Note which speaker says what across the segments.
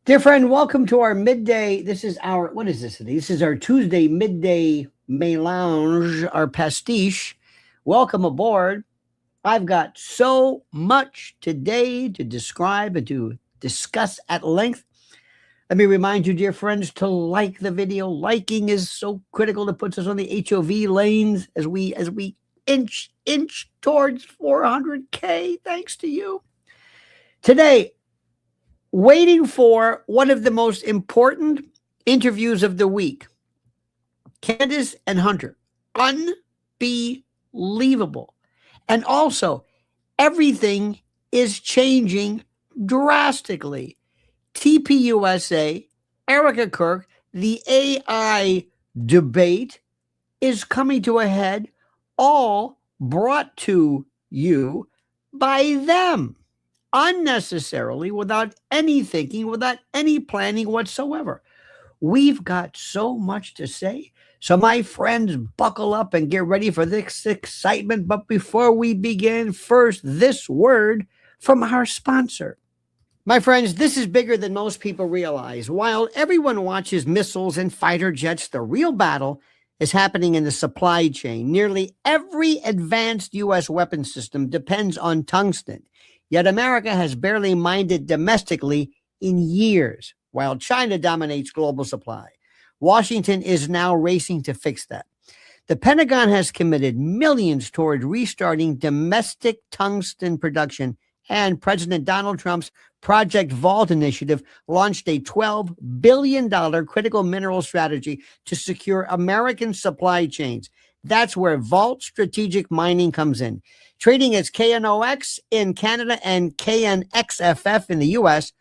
Speaker 1: Dear friend, welcome to our midday. This is our, what is this today? This is our Tuesday midday melange, our pastiche. Welcome aboard. I've got so much today to describe and to discuss at length. Let me remind you, dear friends, to like the video. Liking is so critical. It puts us on the HOV lanes as we inch towards 400K, thanks to you. Today, waiting for one of the most important interviews of the week. Candace and Hunter. Unbelievable. And also, everything is changing drastically. TPUSA, Erica Kirk, the AI debate is coming to a head, all brought to you by them. Unnecessarily, without any thinking, without any planning whatsoever. We've got so much to say. So my friends, buckle up and get ready for this excitement. But before we begin, first, this word from our sponsor. My friends, this is bigger than most people realize. While everyone watches missiles and fighter jets, the real battle is happening in the supply chain. Nearly every advanced U.S. weapon system depends on tungsten. Yet America has barely mined it domestically in years, while China dominates global supply. Washington is now racing to fix that. The Pentagon has committed millions toward restarting domestic tungsten production, and President Donald Trump's Project Vault initiative launched a $12 billion critical mineral strategy to secure American supply chains. That's where Vault Strategic Mining comes in. Trading as KNOX in Canada and KNXFF in the U.S.,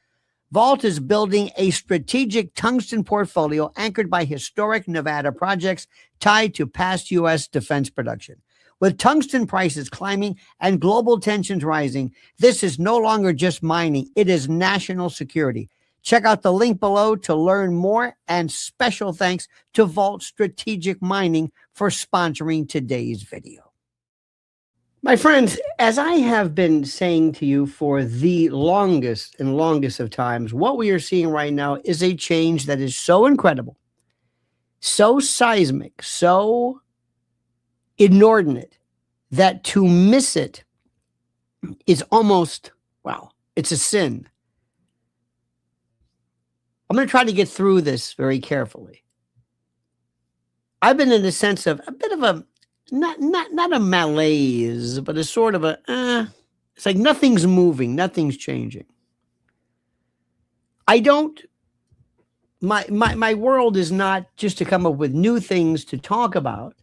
Speaker 1: Vault is building a strategic tungsten portfolio anchored by historic Nevada projects tied to past U.S. defense production. With tungsten prices climbing and global tensions rising, this is no longer just mining, it is national security. Check out the link below to learn more, and special thanks to Vault Strategic Mining for sponsoring today's video. My friends, as I have been saying to you for the longest of times, what we are seeing right now is a change that is so incredible, so seismic, so inordinate, that to miss it is almost, well, it's a sin. I'm going to try to get through this very carefully. I've been in the sense of a bit of a, not a malaise, but a sort of a, it's like nothing's moving, nothing's changing. My world is not just to come up with new things to talk about.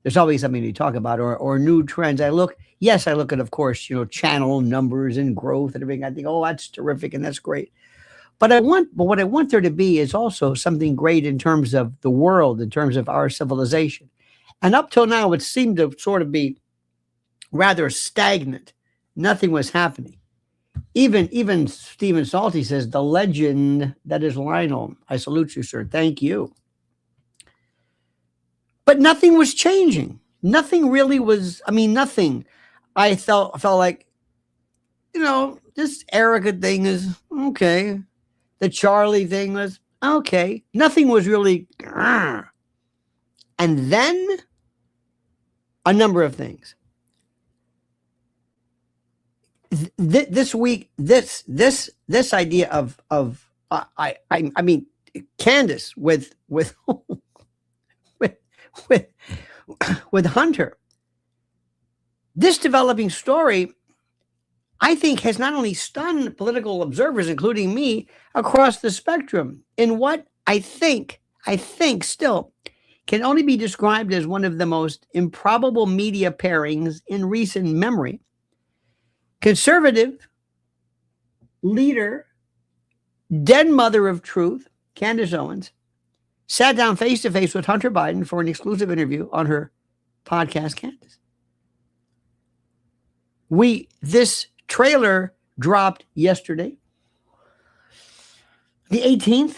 Speaker 1: There's always something to talk about, or new trends. I look at, of course, channel numbers and growth and everything. I think, oh, that's terrific and that's great. But what I want there to be is also something great in terms of the world, in terms of our civilization. And up till now, it seemed to sort of be rather stagnant. Nothing was happening. Even Stephen Salty says, the legend that is Lionel. I salute you, sir. Thank you. But nothing was changing. Nothing really was, nothing. I felt like, this Erica thing is okay. The Charlie thing was okay. Nothing was really, and then a number of things. This week, this idea of Candace with Hunter. This developing story, I think, has not only stunned political observers, including me, across the spectrum in what I think still can only be described as one of the most improbable media pairings in recent memory. Conservative leader, den mother of truth, Candace Owens, sat down face-to-face with Hunter Biden for an exclusive interview on her podcast, Candace. This trailer dropped yesterday, the 18th.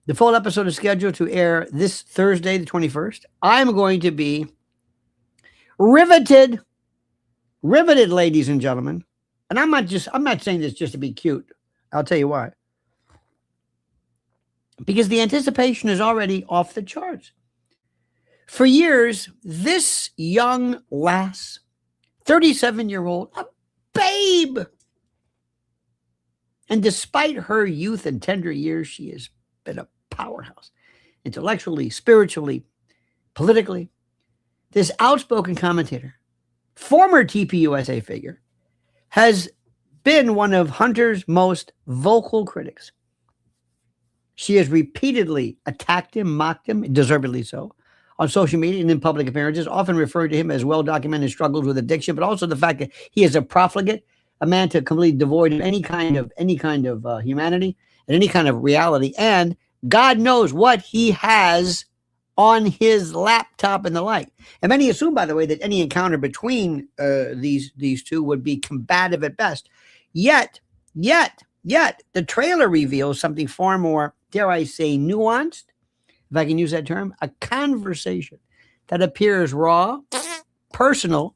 Speaker 1: The full episode is scheduled to air this Thursday, the 21st. I'm going to be riveted, ladies and gentlemen. And I'm not saying this just to be cute. I'll tell you why. because the anticipation is already off the charts. For years, this young lass, 37-year-old, a babe, and despite her youth and tender years, she has been a powerhouse, intellectually, spiritually, politically. This outspoken commentator, former TPUSA figure, has been one of Hunter's most vocal critics. She has repeatedly attacked him, mocked him, deservedly so, on social media and in public appearances, often referred to him as well-documented struggles with addiction, but also the fact that he is a profligate, a man to completely devoid of any kind of humanity and any kind of reality, and God knows what he has on his laptop and the like. And many assume, by the way, that any encounter between these two would be combative at best. Yet, the trailer reveals something far more, dare I say, nuanced, if I can use that term, a conversation that appears raw, personal,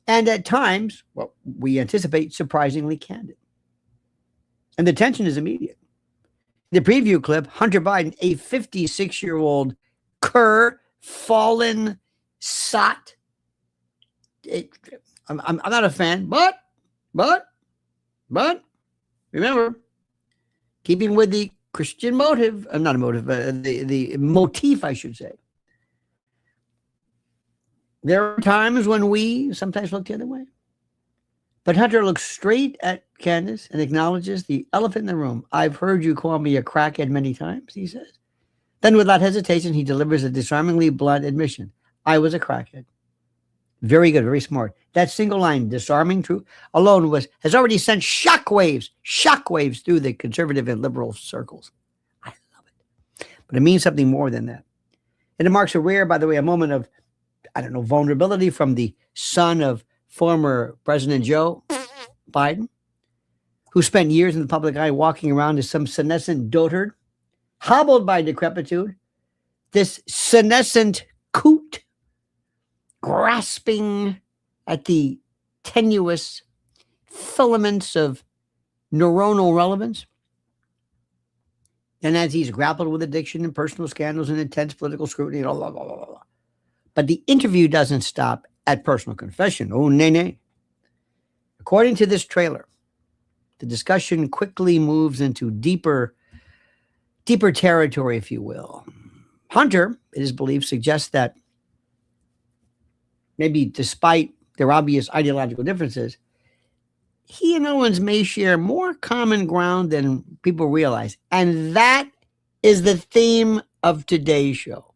Speaker 1: and at times, well, we anticipate surprisingly candid. And the tension is immediate. The preview clip, Hunter Biden, a 56-year-old fallen sot. I'm not a fan, but remember, keeping with the Christian motive, not a motive, but the motif, I should say. There are times when we sometimes look the other way. But Hunter looks straight at Candace and acknowledges the elephant in the room. I've heard you call me a crackhead many times, he says. Then without hesitation, he delivers a disarmingly blunt admission. I was a crackhead. Very good, very smart. That single line, disarming truth, alone has already sent shockwaves through the conservative and liberal circles. I love it. But it means something more than that. And it marks a rare, by the way, a moment of, vulnerability from the son of former President Joe Biden, who spent years in the public eye walking around as some senescent dotard, hobbled by decrepitude, this senescent coot, grasping at the tenuous filaments of neuronal relevance. And as he's grappled with addiction and personal scandals and intense political scrutiny, blah, blah, blah, blah, blah. But the interview doesn't stop at personal confession. Oh, nay. According to this trailer, the discussion quickly moves into deeper territory, if you will. Hunter, it is believed, suggests that maybe despite their obvious ideological differences, he and Owens may share more common ground than people realize. And that is the theme of today's show.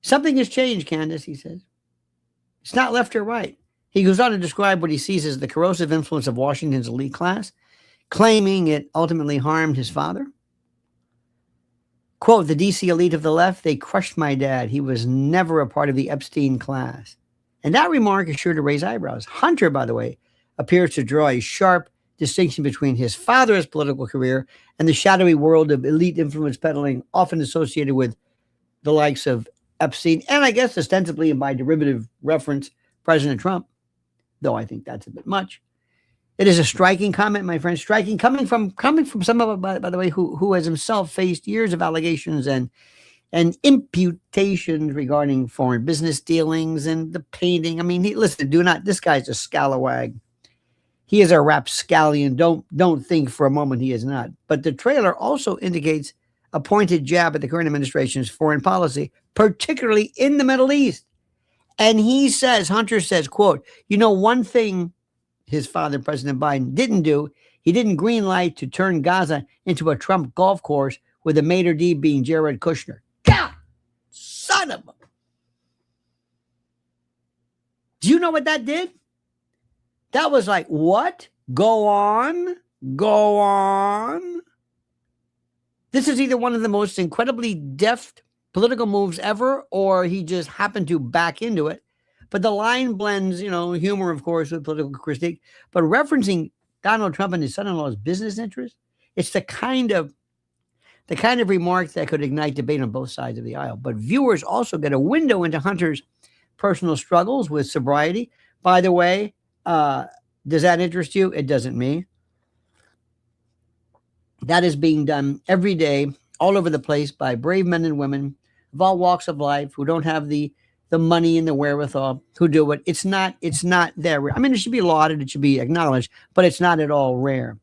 Speaker 1: Something has changed, Candace, he says. It's not left or right. He goes on to describe what he sees as the corrosive influence of Washington's elite class, claiming it ultimately harmed his father. Quote, the DC elite of the left, they crushed my dad. He was never a part of the Epstein class. And that remark is sure to raise eyebrows. Hunter, by the way, appears to draw a sharp distinction between his father's political career and the shadowy world of elite influence peddling, often associated with the likes of Epstein, and I guess ostensibly and by derivative reference, President Trump, though I think that's a bit much. It is a striking comment, my friend, striking, coming from someone, by the way, who has himself faced years of allegations and imputations regarding foreign business dealings and the painting. I mean, this guy's a scalawag. He is a rapscallion. Don't think for a moment he is not. But the trailer also indicates a pointed jab at the current administration's foreign policy, particularly in the Middle East. And Hunter says, quote, one thing his father, President Biden, didn't do, he didn't green light to turn Gaza into a Trump golf course with the maitre d' being Jared Kushner. God, son of a... Do you know what that did? That was like, what? Go on. This is either one of the most incredibly deft political moves ever, or he just happened to back into it. But the line blends, humor, of course, with political critique. But referencing Donald Trump and his son-in-law's business interests, it's the kind of remark that could ignite debate on both sides of the aisle. But viewers also get a window into Hunter's personal struggles with sobriety. By the way, does that interest you? It doesn't me. That is being done every day, all over the place, by brave men and women of all walks of life who don't have the money and the wherewithal, who do it. It's not there. I mean, it should be lauded, it should be acknowledged, but it's not at all rare.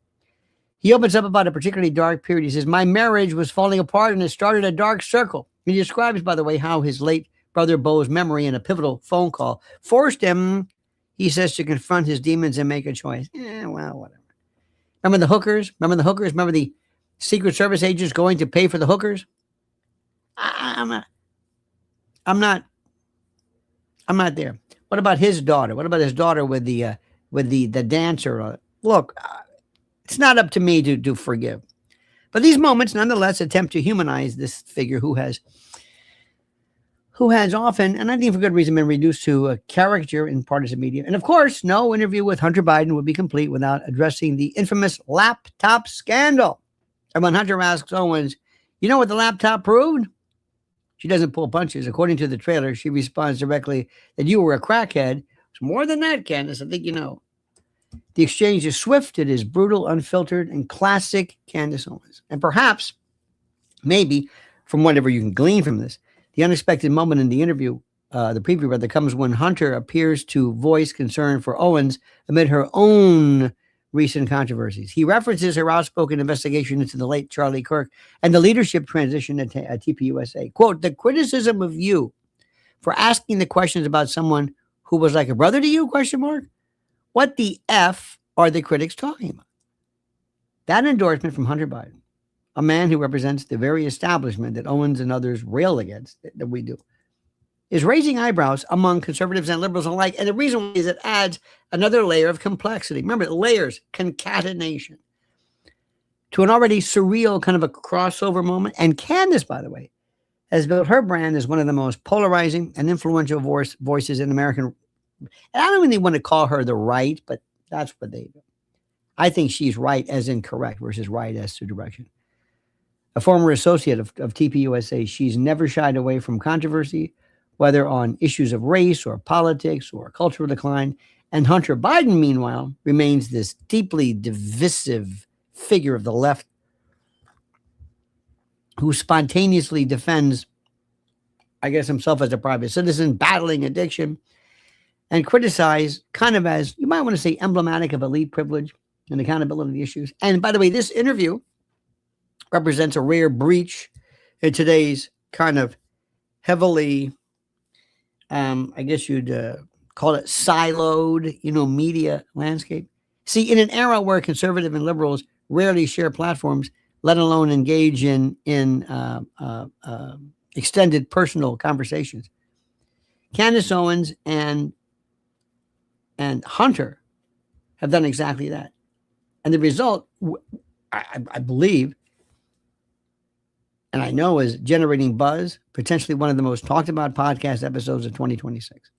Speaker 1: He opens up about a particularly dark period. He says, "My marriage was falling apart and it started a dark circle." He describes, by the way, how his late brother Bo's memory in a pivotal phone call forced him, he says, to confront his demons and make a choice. Well, whatever. Remember the hookers? Remember the hookers? Remember the Secret Service agents going to pay for the hookers? I'm not. I'm not. I'm not there. What about his daughter? What about his daughter with the dancer? Look, it's not up to me to forgive. But these moments, nonetheless, attempt to humanize this figure who has often, and I think for good reason, been reduced to a caricature in partisan media. And of course, no interview with Hunter Biden would be complete without addressing the infamous laptop scandal. And when Hunter asks Owens, "You know what the laptop proved?" She doesn't pull punches. According to the trailer, she responds directly that "you were a crackhead." It's more than that, Candace. I think you know. The exchange is swift, it is brutal, unfiltered, and classic Candace Owens. And perhaps, maybe, from whatever you can glean from this, the unexpected moment in the interview, the preview rather, comes when Hunter appears to voice concern for Owens amid her own recent controversies. He references her outspoken investigation into the late Charlie Kirk and the leadership transition at TPUSA. Quote, "The criticism of you for asking the questions about someone who was like a brother to you, question mark? What the F are the critics talking about?" That endorsement from Hunter Biden, a man who represents the very establishment that Owens and others rail against, that we do, is raising eyebrows among conservatives and liberals alike. And the reason is it adds another layer of complexity. Remember, layers, concatenation, to an already surreal kind of a crossover moment. And Candace, by the way, has built her brand as one of the most polarizing and influential voices in American. And I don't really want to call her the right, but that's what they do. I think she's right as in correct versus right as to direction. A former associate of TPUSA, she's never shied away from controversy, whether on issues of race or politics or cultural decline. And Hunter Biden, meanwhile, remains this deeply divisive figure of the left who spontaneously defends, I guess, himself as a private citizen battling addiction, and criticize kind of as, you might want to say, emblematic of elite privilege and accountability issues. And by the way, this interview represents a rare breach in today's kind of heavily, I guess you'd call it siloed, media landscape. See, in an era where conservative and liberals rarely share platforms, let alone engage in extended personal conversations, Candace Owens and Hunter have done exactly that. And the result, I believe, and I know, is generating buzz, potentially one of the most talked about podcast episodes of 2026.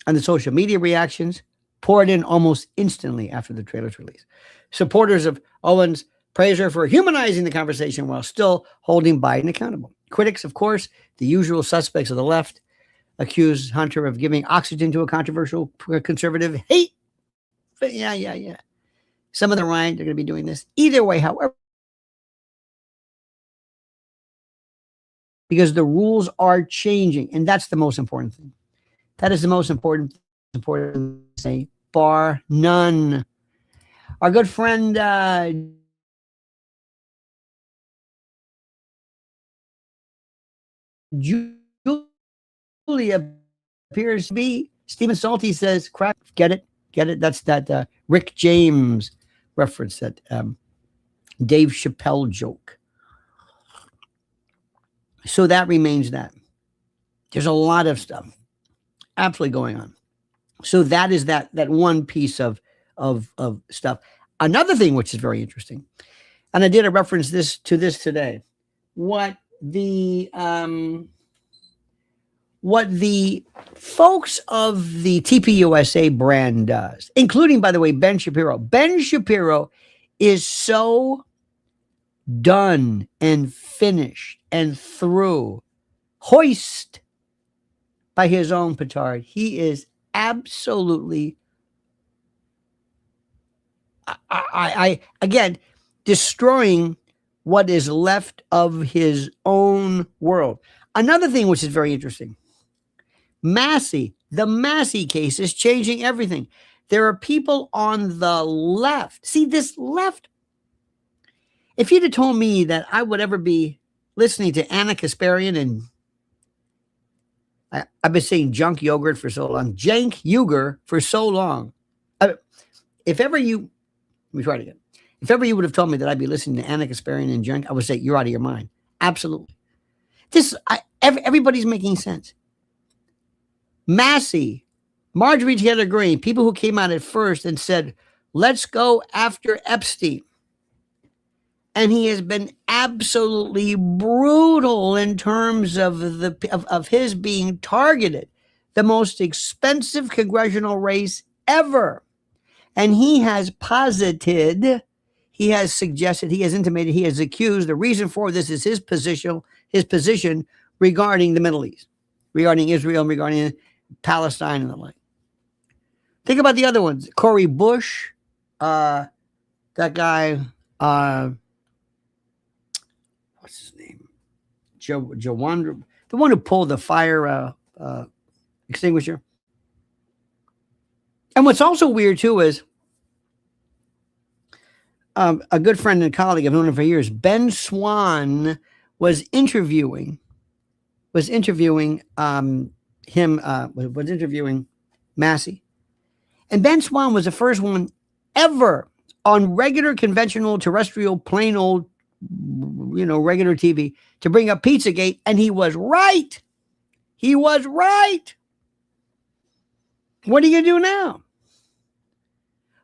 Speaker 1: And the social media reactions poured in almost instantly after the trailer's release. Supporters of Owens praise her for humanizing the conversation while still holding Biden accountable. Critics, of course, the usual suspects of the left, accuse Hunter of giving oxygen to a controversial conservative hate. Yeah. Some of the right, they're going to be doing this. Either way, however, because the rules are changing, and that's the most important thing. That is the most important thing, bar none. Our good friend Julia appears to be. Stephen Salty says, "Crap, get it." That's that Rick James reference, that Dave Chappelle joke. So that remains that. There's a lot of stuff absolutely going on. So that is that one piece of stuff. Another thing which is very interesting, and I did a reference to this today, what the folks of the TPUSA brand does, including, by the way, Ben Shapiro. Ben Shapiro is so done and finished and through, hoist by his own petard. He is absolutely, Again, destroying what is left of his own world. Another thing which is very interesting, the Massey case is changing everything. There are people on the left. See, this left, if you'd have told me that I would ever be listening to Anna Kasparian, and I've been saying junk yogurt for so long, jank yogurt for so long. If ever you, let me try it again. If ever you would have told me that I'd be listening to Anna Kasparian and junk, I would say, you're out of your mind. Absolutely. Everybody's making sense. Massey, Marjorie Taylor Greene, people who came out at first and said, let's go after Epstein. And he has been absolutely brutal in terms of his being targeted, the most expensive congressional race ever. And he has posited, he has suggested, he has intimated, he has accused, the reason for this is his position regarding the Middle East, regarding Israel, regarding Palestine and the like. Think about the other ones. Cori Bush, that guy, what's his name? Jawandra, the one who pulled the fire extinguisher. And what's also weird too is a good friend and colleague, I've known him for years, Ben Swan was interviewing Massey. And Ben Swan was the first one ever on regular, conventional, terrestrial, plain old, regular TV to bring up Pizzagate. And he was right. He was right. What are you going to do now?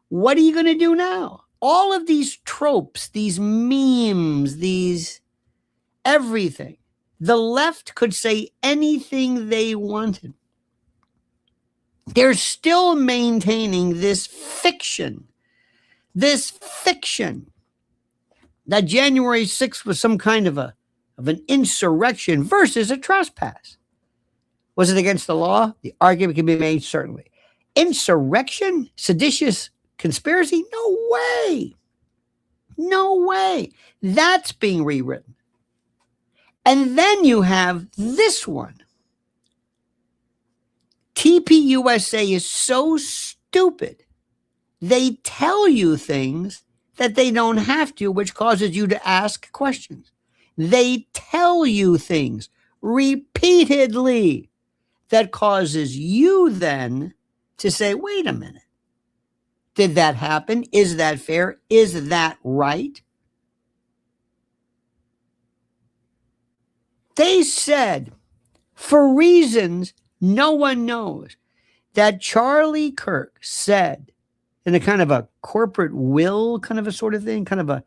Speaker 1: What are you going to do now? All of these tropes, these memes, these everything. The left could say anything they wanted. They're still maintaining this fiction that January 6th was some kind of an insurrection versus a trespass. Was it against the law? The argument can be made, certainly. Insurrection? Seditious conspiracy? No way. No way. That's being rewritten. And then you have this one. TPUSA is so stupid. They tell you things that they don't have to, which causes you to ask questions. They tell you things repeatedly that causes you then to say, wait a minute. Did that happen? Is that fair? Is that right? They said, for reasons no one knows, that Charlie Kirk said in a kind of a corporate will kind of a sort of thing, kind of a,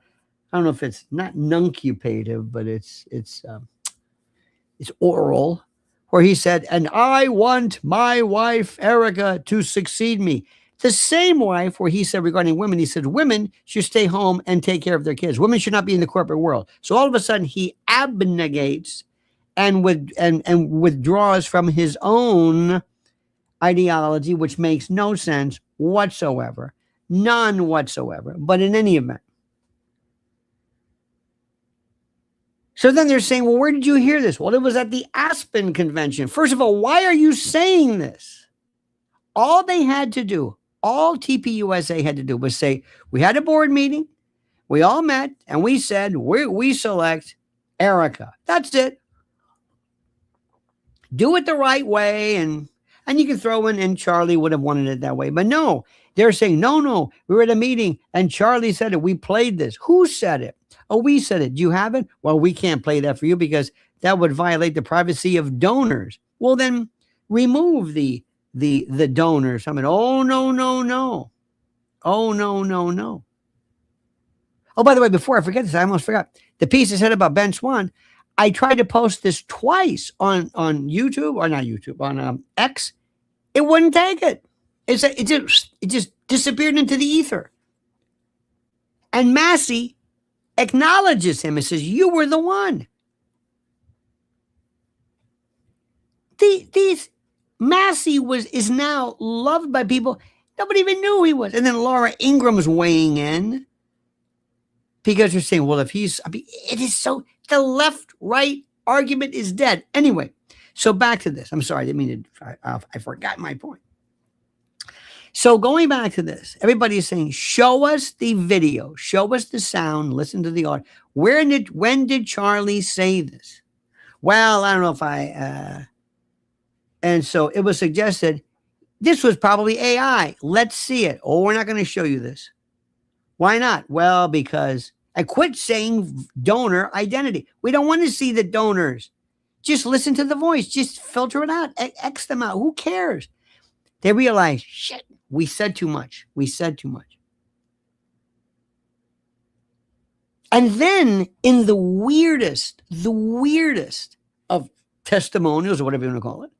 Speaker 1: I don't know if it's not nuncupative, but it's oral, where he said, and I want my wife, Erica, to succeed me. The same wife where he said regarding women, he said, women should stay home and take care of their kids. Women should not be in the corporate world. So all of a sudden he abnegates and withdraws from his own ideology, which makes no sense whatsoever. None whatsoever. But in any event. So then they're saying, well, where did you hear this? Well, it was at the Aspen convention. First of all, why are you saying this? All they had to do, all TPUSA had to do was say, we had a board meeting, we all met, and we said, we select Erica. That's it. Do it the right way, and you can throw in, and Charlie would have wanted it that way. But no, they're saying, no, we were at a meeting, and Charlie said it. We played this. Who said it? Oh, we said it. Do you have it? Well, we can't play that for you because that would violate the privacy of donors. Well, then remove the donors. I mean, oh, no. Oh, no. Oh, by the way, before I forget this, I almost forgot. The piece I said about Ben Swan, I tried to post this twice on YouTube, or not YouTube, on X. It wouldn't take it. It just disappeared into the ether. And Massey acknowledges him and says, you were the one. Massey is now loved by people. Nobody even knew who he was. And then Laura Ingram's weighing in because you're saying, well, if he's, I mean, it is so, the left-right argument is dead. Anyway, so back to this. I'm sorry, I didn't mean to, I forgot my point. So going back to this, everybody is saying, show us the video, show us the sound, listen to the audio. When did Charlie say this? Well, I don't know if and so it was suggested, this was probably AI. Let's see it. Oh, we're not going to show you this. Why not? Well, because I quit saying donor identity. We don't want to see the donors. Just listen to the voice. Just filter it out. X them out. Who cares? They realize, shit, we said too much. We said too much. And then in the weirdest of testimonials, or whatever you want to call it,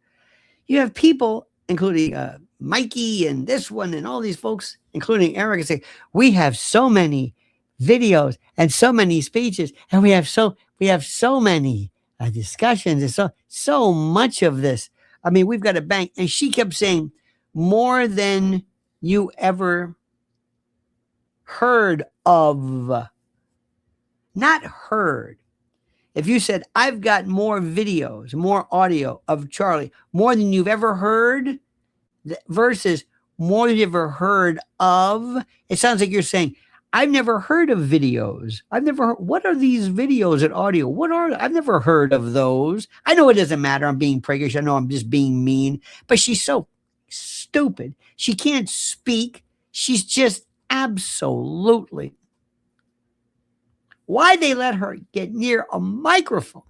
Speaker 1: you have people, including Mikey and this one and all these folks, including Eric, and say, we have so many videos and so many speeches, and we have so many discussions, and so much of this. I mean, we've got a bank. And she kept saying, more than you ever heard of. Not heard. If you said, I've got more videos, more audio of Charlie, more than you've ever heard, versus more than you've ever heard of, it sounds like you're saying, I've never heard of videos. I've never heard, what are these videos and audio? What are, I've never heard of those. I know it doesn't matter. I'm being priggish. I know I'm just being mean, but she's so stupid. She can't speak. She's just absolutely. Why they let her get near a microphone?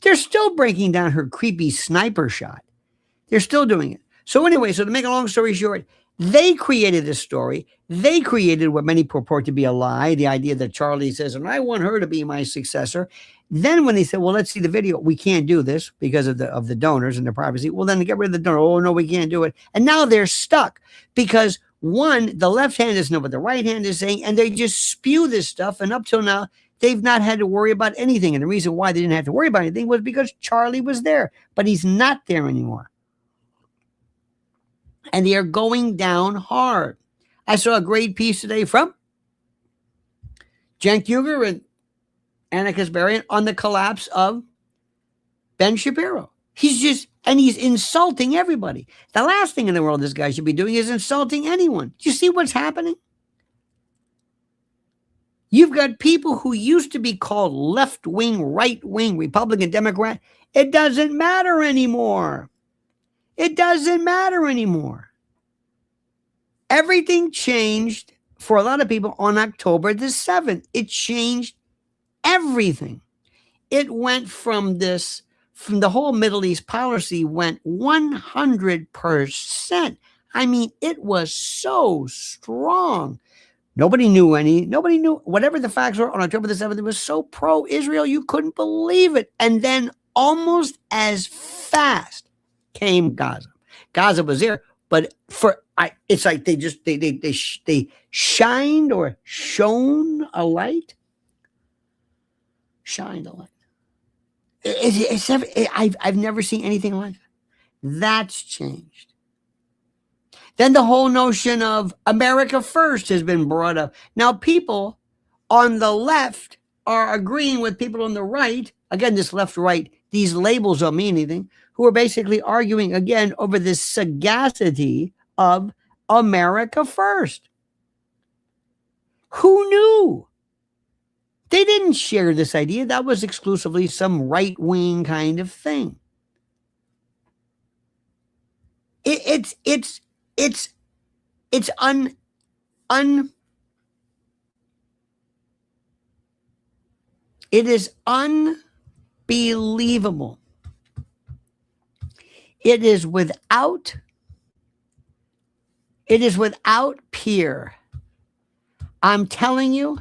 Speaker 1: They're still breaking down her creepy sniper shot. They're still doing it. So anyway, so to make a long story short, they created this story. They created what many purport to be a lie, the idea that Charlie says, and I want her to be my successor. Then when they said, well, let's see the video, we can't do this because of the donors and their privacy. Well, then get rid of the donor. Oh, no, we can't do it. And now they're stuck because one, the left hand doesn't know what the right hand is saying, and they just spew this stuff. And up till now, they've not had to worry about anything. And the reason why they didn't have to worry about anything was because Charlie was there, but he's not there anymore. And they are going down hard. I saw a great piece today from Cenk Uygur and Anna Kasparian on the collapse of Ben Shapiro. He's insulting everybody. The last thing in the world this guy should be doing is insulting anyone. Do you see what's happening? You've got people who used to be called left-wing, right-wing, Republican, Democrat. It doesn't matter anymore. It doesn't matter anymore. Everything changed for a lot of people on October the 7th. It changed everything. It went from the whole Middle East policy went 100%. I mean, it was so strong. Nobody knew whatever the facts were on October the 7th. It was so pro-Israel, you couldn't believe it. And then almost as fast came Gaza. Gaza was there, but it's like they shined or shone a light. Shined a light. I've never seen anything like that. That's changed. Then the whole notion of America first has been brought up. Now people on the left are agreeing with people on the right. Again, this left-right, these labels don't mean anything, who are basically arguing again over this sagacity of America first. Who knew? They didn't share this idea. That was exclusively some right-wing kind of thing. It is unbelievable. It is without peer. I'm telling you,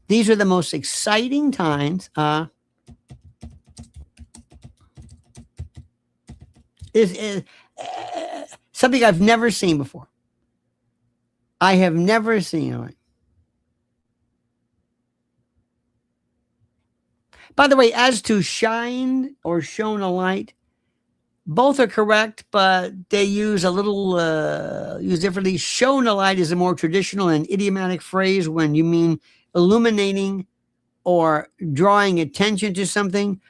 Speaker 1: these are the most exciting times. Is something I've never seen before. I have never seen it. By the way, as to shine or shone a light, Both are correct, but they use a little, use differently. Shown a light is a more traditional and idiomatic phrase when you mean illuminating or drawing attention to something.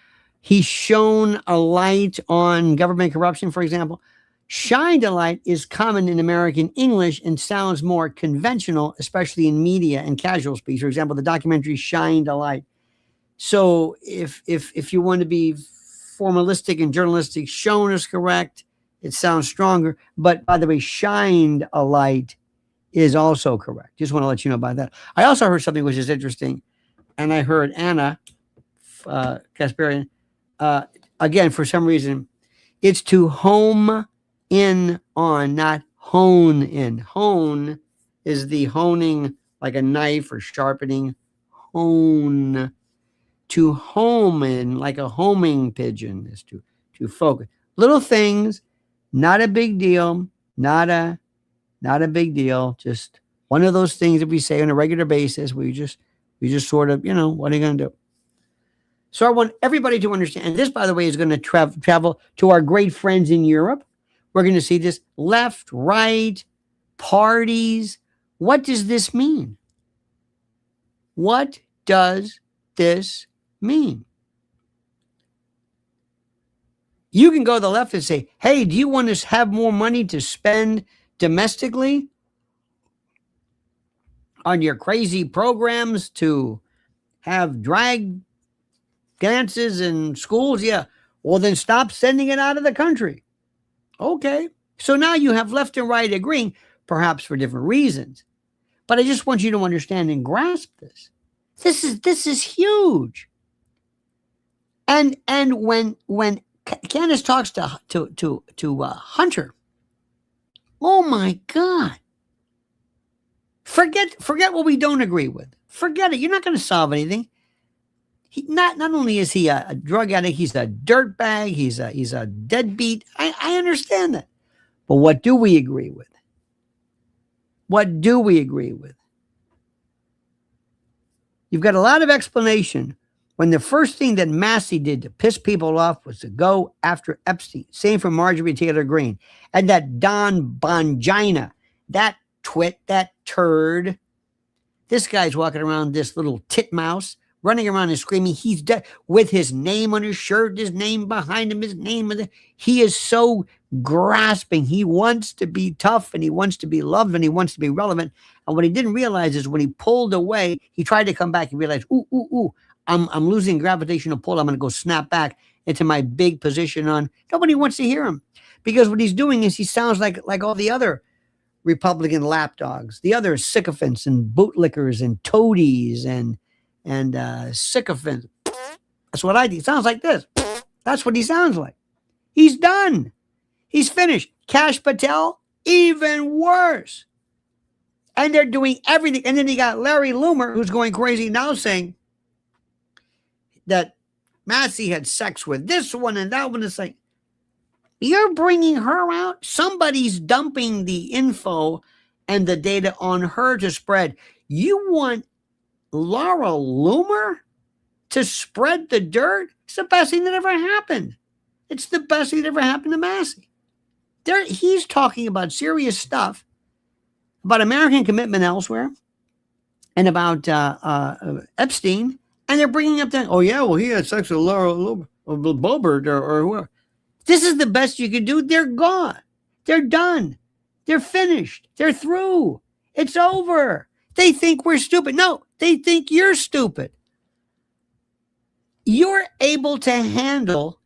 Speaker 1: He shone a light on government corruption, for example. Shined a light is common in American English and sounds more conventional, especially in media and casual speech. For example, the documentary Shined a Light. So if you want to be formalistic and journalistic, shown is correct. It sounds stronger. But by the way, shined a light is also correct. Just want to let you know about that. I also heard something which is interesting, and I heard Anna Kasparian, again, for some reason, it's to home in on, not hone in. Hone is the honing like a knife or sharpening. Hone. To home in like a homing pigeon is to focus. Little things, not a big deal, not a big deal. Just one of those things that we say on a regular basis. We just sort of, what are you going to do? So I want everybody to understand. And this, by the way, is going to travel to our great friends in Europe. We're going to see this left, right, parties. What does this mean? What does this mean? You can go to the left and say, hey, do you want to have more money to spend domestically on your crazy programs to have drag dances in schools? Yeah. Well, then stop sending it out of the country. Okay. So now you have left and right agreeing, perhaps for different reasons. But I just want you to understand and grasp this. This is huge. And when Candace talks to Hunter, oh my God. Forget what we don't agree with. Forget it. You're not going to solve anything. Not only is he a drug addict, he's a dirtbag, he's a deadbeat. I understand that. But what do we agree with? What do we agree with? You've got a lot of explanation when the first thing that Massey did to piss people off was to go after Epstein. Same for Marjorie Taylor Greene. And that Don Bongina, that twit, that turd. This guy's walking around, this little titmouse, running around and screaming he's dead with his name on his shirt, his name behind him, his name. He is so grasping. He wants to be tough and he wants to be loved and he wants to be relevant. And what he didn't realize is when he pulled away, he tried to come back and realized, ooh, I'm losing gravitational pull. I'm going to go snap back into my big position on. Nobody wants to hear him because what he's doing is he sounds like all the other Republican lapdogs, the other sycophants and bootlickers and toadies and sycophants. That's what I do. It sounds like this. That's what he sounds like. He's done. He's finished. Kash Patel, even worse. And they're doing everything. And then you got Larry Loomer, who's going crazy now saying that Massey had sex with this one and that one. Is like, you're bringing her out. Somebody's dumping the info and the data on her to spread. You want Laura Loomer to spread the dirt? It's the best thing that ever happened. It's the best thing that ever happened to Massey. He's talking about serious stuff, about American commitment elsewhere, and about Epstein, and they're bringing up that, oh yeah, well he had sex with Laura Loomer or Boebert or whoever. This is the best you can do. They're gone. They're done. They're finished. They're through. It's over. They think we're stupid. No, they think you're stupid. You're able to handle,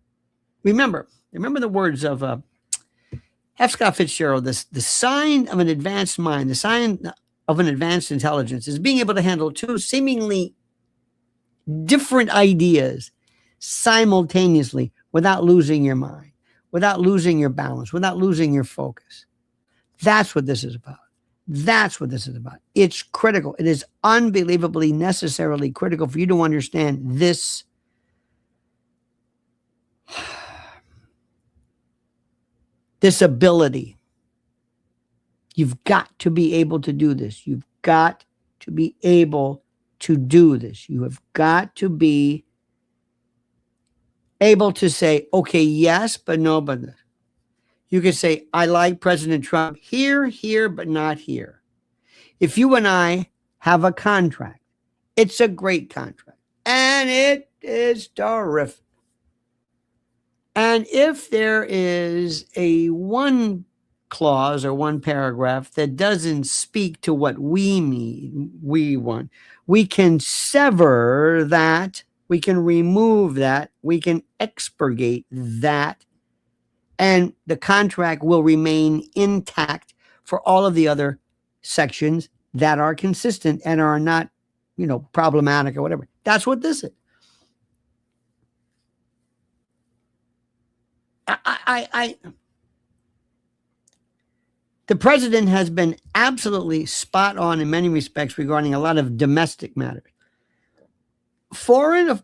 Speaker 1: remember the words of F. Scott Fitzgerald, the sign of an advanced mind, the sign of an advanced intelligence is being able to handle two seemingly different ideas simultaneously without losing your mind, without losing your balance, without losing your focus. That's what this is about. That's what this is about. It's critical. It is unbelievably necessarily critical for you to understand this. This ability. You've got to be able to do this. You've got to be able to do this. You have got to be able to say, okay, yes, but no, but no. You can say, I like President Trump here, but not here. If you and I have a contract, it's a great contract, and it is terrific. And if there is a one clause or one paragraph that doesn't speak to what we want, we can sever that, we can remove that, we can expurgate that, and the contract will remain intact for all of the other sections that are consistent and are not, problematic or whatever. That's what this is. The president has been absolutely spot on in many respects regarding a lot of domestic matters. Foreign,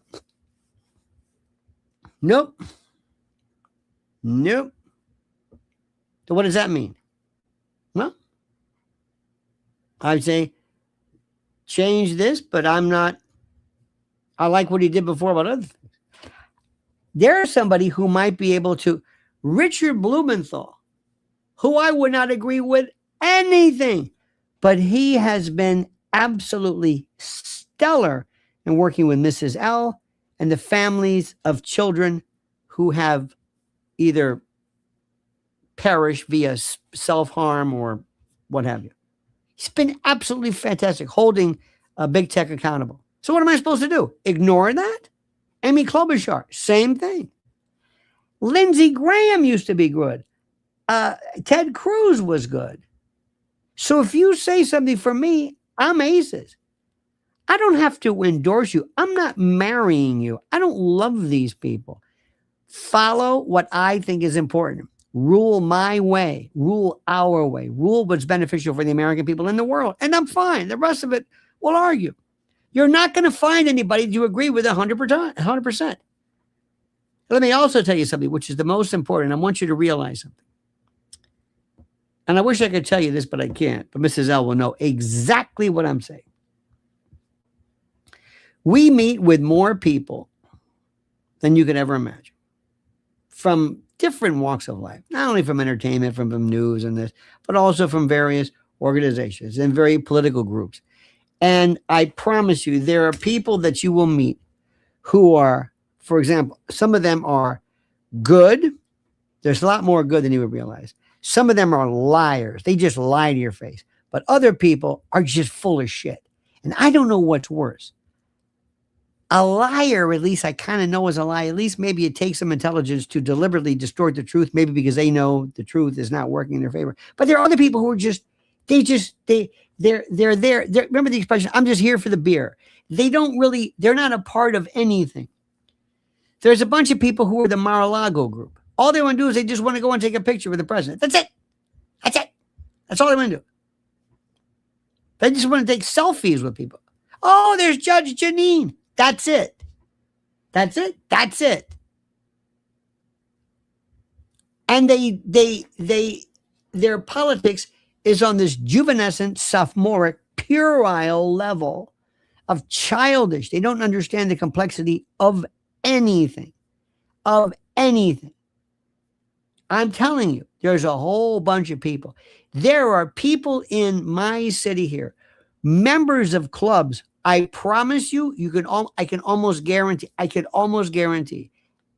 Speaker 1: nope. So what does that mean? Well, I'd say change this, but I like what he did before about other things. There's somebody who might be able to, Richard Blumenthal, who I would not agree with anything, but he has been absolutely stellar in working with Mrs. L and the families of children who have either perished via self-harm or what have you. He's been absolutely fantastic, holding big tech accountable. So what am I supposed to do? Ignore that? Amy Klobuchar, same thing. Lindsey Graham used to be good. Ted Cruz was good. So if you say something for me, I'm aces. I don't have to endorse you. I'm not marrying you. I don't love these people. Follow what I think is important. Rule my way. Rule our way. Rule what's beneficial for the American people in the world. And I'm fine. The rest of it, we'll argue. You're not going to find anybody you agree with 100%. Let me also tell you something, which is the most important. I want you to realize something. And I wish I could tell you this, but I can't. But Mrs. L will know exactly what I'm saying. We meet with more people than you could ever imagine from different walks of life, not only from entertainment, from news and this, but also from various organizations and very political groups. And I promise you, there are people that you will meet who are, for example, some of them are good. There's a lot more good than you would realize. Some of them are liars. They just lie to your face. But other people are just full of shit. And I don't know what's worse. A liar, at least I kind of know is a lie. At least maybe it takes some intelligence to deliberately distort the truth, maybe because they know the truth is not working in their favor. But there are other people who are they're there. Remember the expression, I'm just here for the beer. They're not a part of anything. There's a bunch of people who are the Mar-a-Lago group. All they want to do is they just want to go and take a picture with the president. That's it. That's all they want to do. They just want to take selfies with people. Oh, there's Judge Janine. That's it. And their politics is on this juvenescent, sophomoric, puerile level of childish. They don't understand the complexity of anything. I'm telling you, there's a whole bunch of people. There are people in my city here, members of clubs. I promise you, I can almost guarantee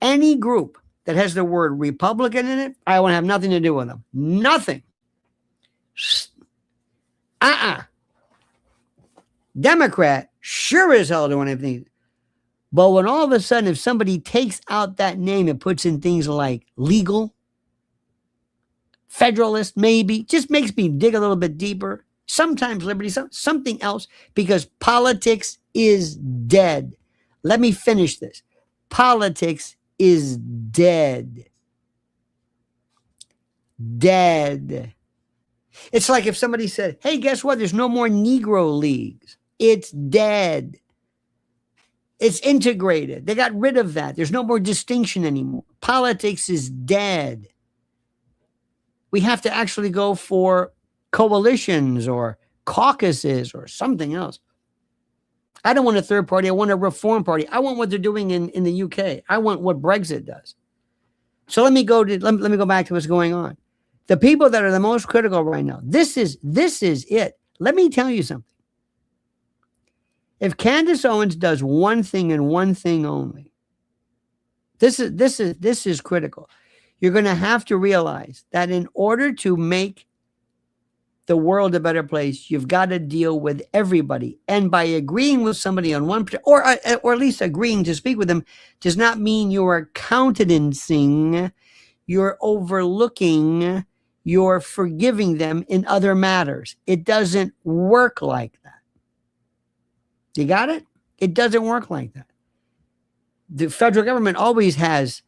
Speaker 1: any group that has the word Republican in it, I want to have nothing to do with them. Nothing. Democrat, sure as hell don't want anything. But when all of a sudden, if somebody takes out that name and puts in things like legal, federalist, maybe, just makes me dig a little bit deeper. Sometimes liberty, something else, because politics is dead. Let me finish this. Politics is dead. Dead. It's like if somebody said, hey, guess what? There's no more Negro leagues. It's dead. It's integrated. They got rid of that. There's no more distinction anymore. Politics is dead. We have to actually go for coalitions or caucuses or something else. I don't want a third party. I want a reform party. I want what they're doing in the UK. I want what Brexit does. So let me go back to what's going on. The people that are the most critical right now, this is it. Let me tell you something. If Candace Owens does one thing and one thing only, this is critical. You're going to have to realize that in order to make the world a better place, you've got to deal with everybody. And by agreeing with somebody on one, or at least agreeing to speak with them, does not mean you're countenancing, you're overlooking, you're forgiving them in other matters. It doesn't work like that. You got it? It doesn't work like that. The federal government always has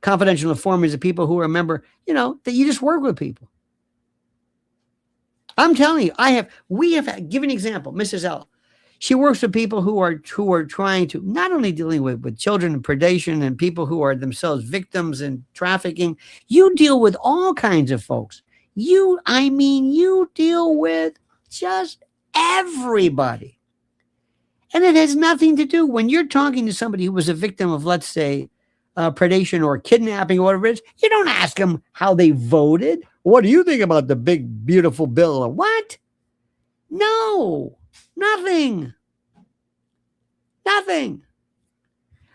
Speaker 1: confidential informants of people who are a member, that you just work with people. I'm telling you, we have give an example, Mrs. L. She works with people who are trying to not only dealing with children and predation and people who are themselves victims and trafficking. You deal with all kinds of folks. You deal with just everybody. And it has nothing to do when you're talking to somebody who was a victim of, let's say, predation or kidnapping or whatever it is. You don't ask them how they voted. What do you think about the big, beautiful bill? What? No, nothing.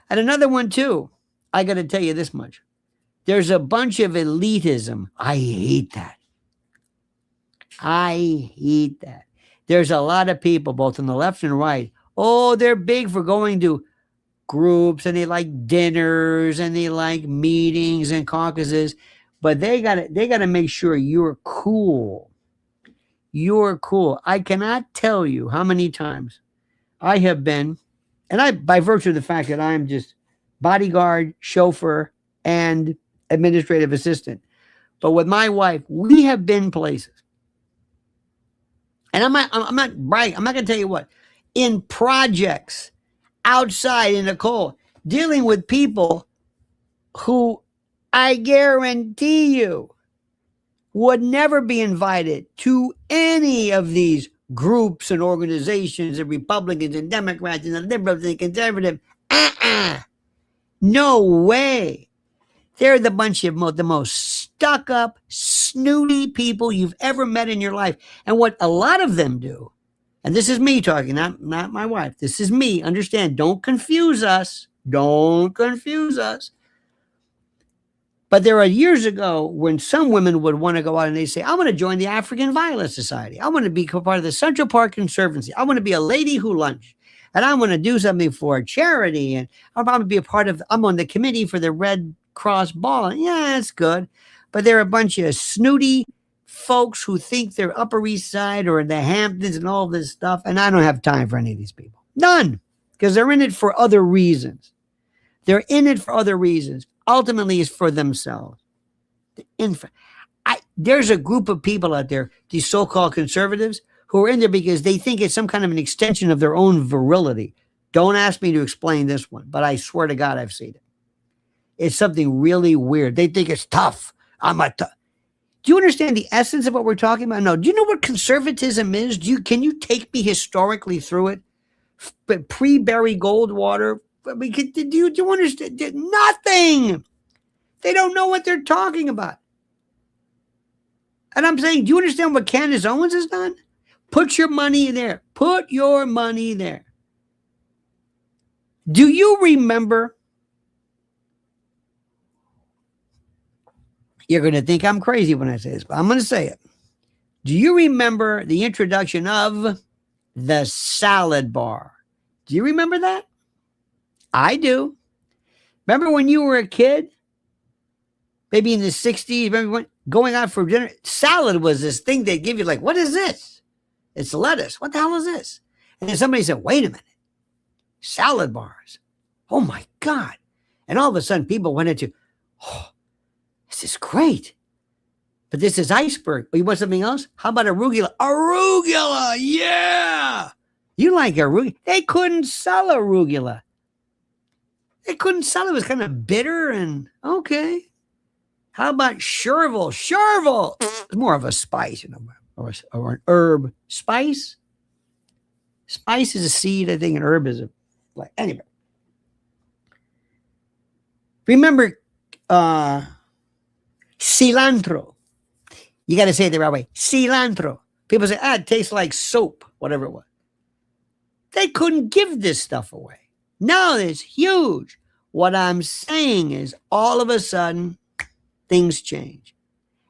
Speaker 1: And another one, too. I got to tell you this much. There's a bunch of elitism. I hate that. There's a lot of people, both on the left and right. Oh, they're big for going to groups and they like dinners and they like meetings and caucuses, but they gotta make sure you're cool. I cannot tell you how many times I have been, and by virtue of the fact that I'm just bodyguard, chauffeur, and administrative assistant, but with my wife, we have been places, and I'm not bragging. I'm not gonna tell you what, in projects outside in the cold, dealing with people who I guarantee you would never be invited to any of these groups and organizations and Republicans and Democrats and the liberals and the conservative. No way. They're the bunch of the most stuck up, snooty people you've ever met in your life. And what a lot of them do, and this is me talking, not my wife. This is me. Understand, don't confuse us. But there are years ago when some women would want to go out and they say, I want to join the African Violet Society. I want to be part of the Central Park Conservancy. I want to be a lady who lunch. And I want to do something for charity. And I'm going to be I'm on the committee for the Red Cross Ball. Yeah, that's good. But they're a bunch of snooty folks who think they're Upper East Side or the Hamptons and all this stuff. And I don't have time for any of these people. None. Because they're in it for other reasons. Ultimately, it's for themselves. There's a group of people out there, these so-called conservatives, who are in there because they think it's some kind of an extension of their own virility. Don't ask me to explain this one, but I swear to God, I've seen it. It's something really weird. They think it's tough. Do you understand the essence of what we're talking about? No. Do you know what conservatism is? Can you take me historically through it? Pre-Barry Goldwater. Do you understand? Nothing. They don't know what they're talking about. And I'm saying, do you understand what Candace Owens has done? Put your money there. Do you remember? You're going to think I'm crazy when I say this, but I'm going to say it. Do you remember the introduction of the salad bar? Do you remember that? I do. Remember when you were a kid? Maybe in the 60s, remember when going out for dinner? Salad was this thing they'd give you, like, what is this? It's lettuce. What the hell is this? And then somebody said, wait a minute. Salad bars. Oh my God. And all of a sudden people went into, oh, this is great. But this is iceberg. But you want something else? How about arugula? Arugula, yeah. You like arugula? They couldn't sell arugula. It was kind of bitter and okay. How about chervil? Chervil is more of a spice, or an herb spice. Spice is a seed, I think, and herb is a like. Anyway, remember cilantro. You got to say it the right way. Cilantro. People say, it tastes like soap, whatever it was. They couldn't give this stuff away. Now it's huge. What I'm saying is all of a sudden, things change.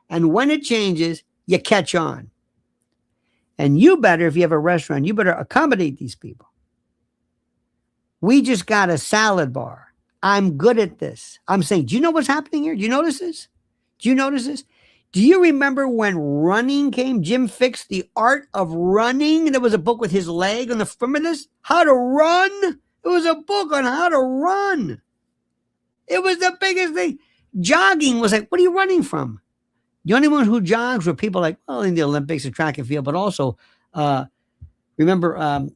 Speaker 1: And when it changes, you catch on. And you better, if you have a restaurant, you better accommodate these people. We just got a salad bar. I'm good at this. I'm saying, do you know what's happening here? Do you notice this? Do you notice this? Do you remember when running came? Jim Fixx, The Art of Running. There was a book with his leg on the front of this. How to run. It was a book on how to run. It was the biggest thing. Jogging was like, what are you running from? The only ones who jogs were people like, well, in the Olympics and track and field, but also, remember,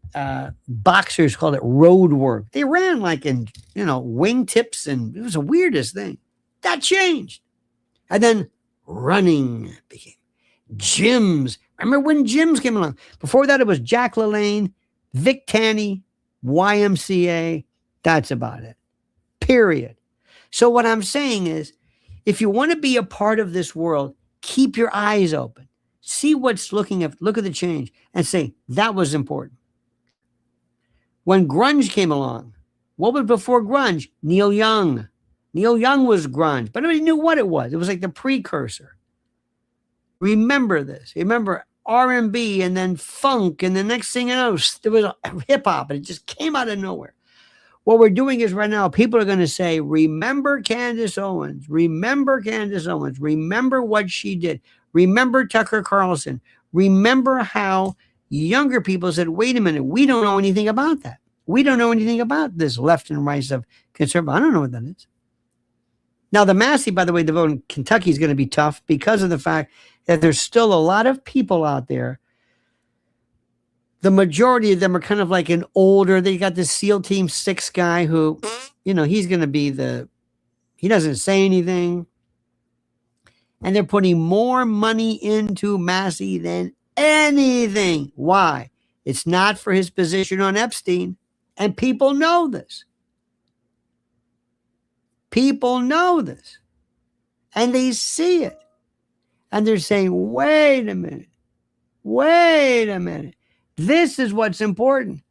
Speaker 1: boxers called it road work. They ran like in, wingtips, and it was the weirdest thing. That changed. And then running became gyms. Remember when gyms came along? Before that, it was Jack LaLanne, Vic Tanny, YMCA. That's about it. Period. So what I'm saying is, if you want to be a part of this world, keep your eyes open. See what's look at the change and say, that was important. When grunge came along, what was before grunge? Neil Young. Neil Young was grunge, but nobody knew what it was. It was like the precursor. Remember this. Remember R&B and then funk, and the next thing you know, there was hip hop, and it just came out of nowhere. What we're doing is right now, people are going to say, remember Candace Owens. Remember Candace Owens. Remember what she did. Remember Tucker Carlson. Remember how younger people said, wait a minute, we don't know anything about that. We don't know anything about this left and right of conservative. I don't know what that is. Now, the Massey, by the way, the vote in Kentucky is going to be tough because of the fact that there's still a lot of people out there. The majority of them are kind of like an older, they got this SEAL Team 6 guy who, he's going to be he doesn't say anything. And they're putting more money into Massey than anything. Why? It's not for his position on Epstein. And people know this. People know this. And they see it. And they're saying, wait a minute. Wait a minute. This is what's important.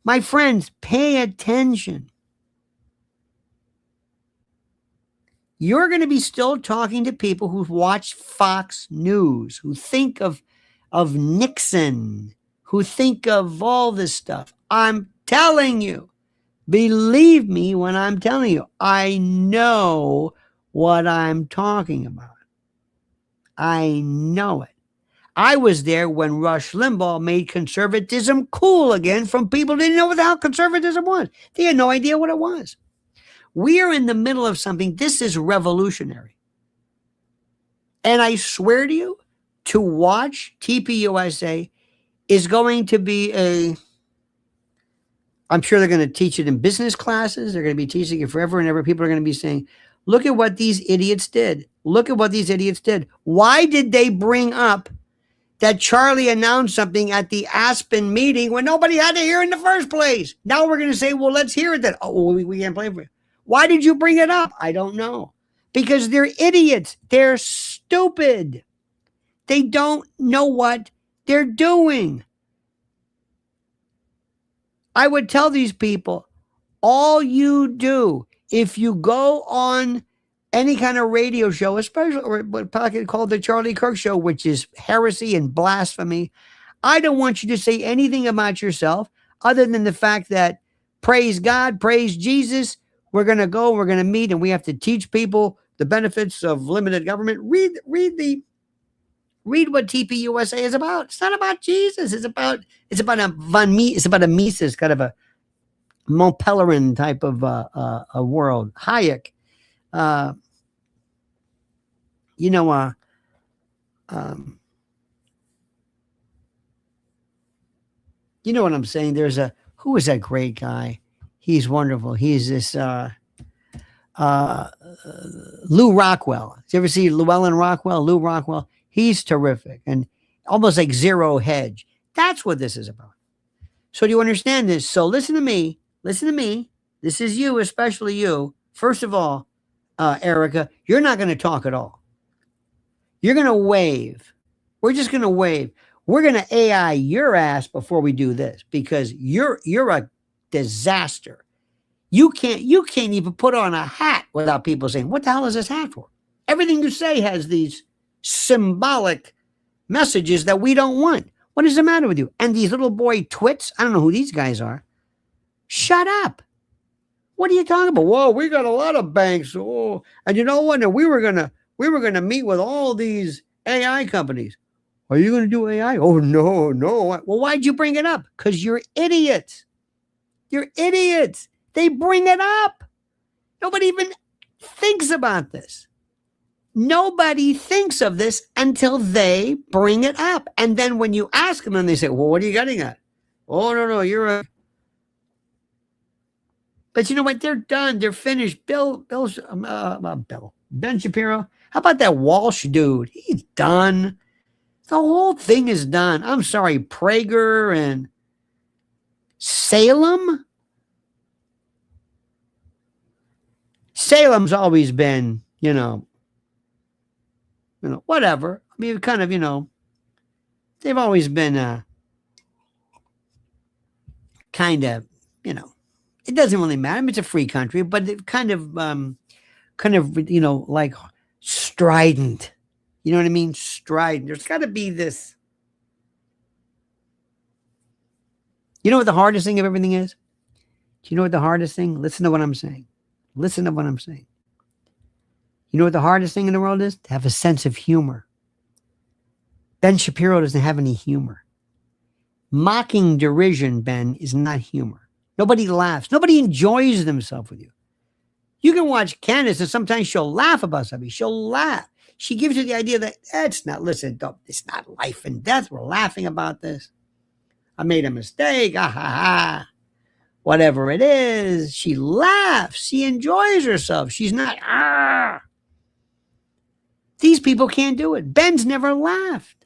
Speaker 1: My friends, pay attention. You're going to be still talking to people who watch Fox News, who think of Nixon, who think of all this stuff. I'm telling you, believe me when I'm telling you, I know what I'm talking about. I know it. I was there when Rush Limbaugh made conservatism cool again from people who didn't know what the hell conservatism was. They had no idea what it was. We are in the middle of something. This is revolutionary. And I swear to you, to watch TPUSA is going to be I'm sure they're going to teach it in business classes. They're going to be teaching it forever and ever. People are going to be saying, look at what these idiots did. Look at what these idiots did. Why did they bring up that Charlie announced something at the Aspen meeting when nobody had to hear in the first place? Now we're going to say, well, let's hear it then. Oh, we can't play for it. Why did you bring it up? I don't know. Because they're idiots. They're stupid. They don't know what they're doing. I would tell these people, all you do, if you go on any kind of radio show, especially or what probably called the Charlie Kirk Show, which is heresy and blasphemy, I don't want you to say anything about yourself other than the fact that praise God, praise Jesus, we're going to meet, and we have to teach people the benefits of limited government. Read what TPUSA is about. It's not about Jesus. It's about a Mises, kind of a Mont Pelerin type of a world. Hayek. You know what I'm saying? Who is that great guy? He's wonderful. He's this Lou Rockwell. Did you ever see Llewellyn Rockwell? Lou Rockwell. He's terrific and almost like Zero Hedge. That's what this is about. So do you understand this? So listen to me. Listen to me. This is you, especially you. First of all, Erica, you're not going to talk at all. You're going to wave. We're just going to wave. We're going to AI your ass before we do this because you're a disaster. You can't even put on a hat without people saying, what the hell is this hat for? Everything you say has these symbolic messages that we don't want. What is the matter with you? And these little boy twits, I don't know who these guys are. Shut up. What are you talking about? Whoa, we got a lot of banks. Oh, and you know what? We were gonna meet with all these AI companies. Are you gonna do AI? Oh no. Well, why'd you bring it up? Because you're idiots. You're idiots. They bring it up. Nobody even thinks about this. Nobody thinks of this until they bring it up. And then when you ask them and they say, well, what are you getting at? Oh, no, you're a... But you know what? They're done. They're finished. Ben Shapiro. How about that Walsh dude? He's done. The whole thing is done. I'm sorry, Prager and Salem. Salem's always been, whatever. I mean, kind of, they've always been kind of, it doesn't really matter. I mean, it's a free country, but it kind of, like strident. You know what I mean? Strident. There's got to be this. You know what the hardest thing of everything is? Do you know what the hardest thing? Listen to what I'm saying. Listen to what I'm saying. You know what the hardest thing in the world is? To have a sense of humor. Ben Shapiro doesn't have any humor. Mocking derision, Ben, is not humor. Nobody laughs. Nobody enjoys themselves with you. You can watch Candace and sometimes she'll laugh about something. She'll laugh. She gives you the idea that it's not life and death. We're laughing about this. I made a mistake. Ah, ha, ha. Whatever it is, she laughs. She enjoys herself. She's not, ah. These people can't do it. Ben's never laughed.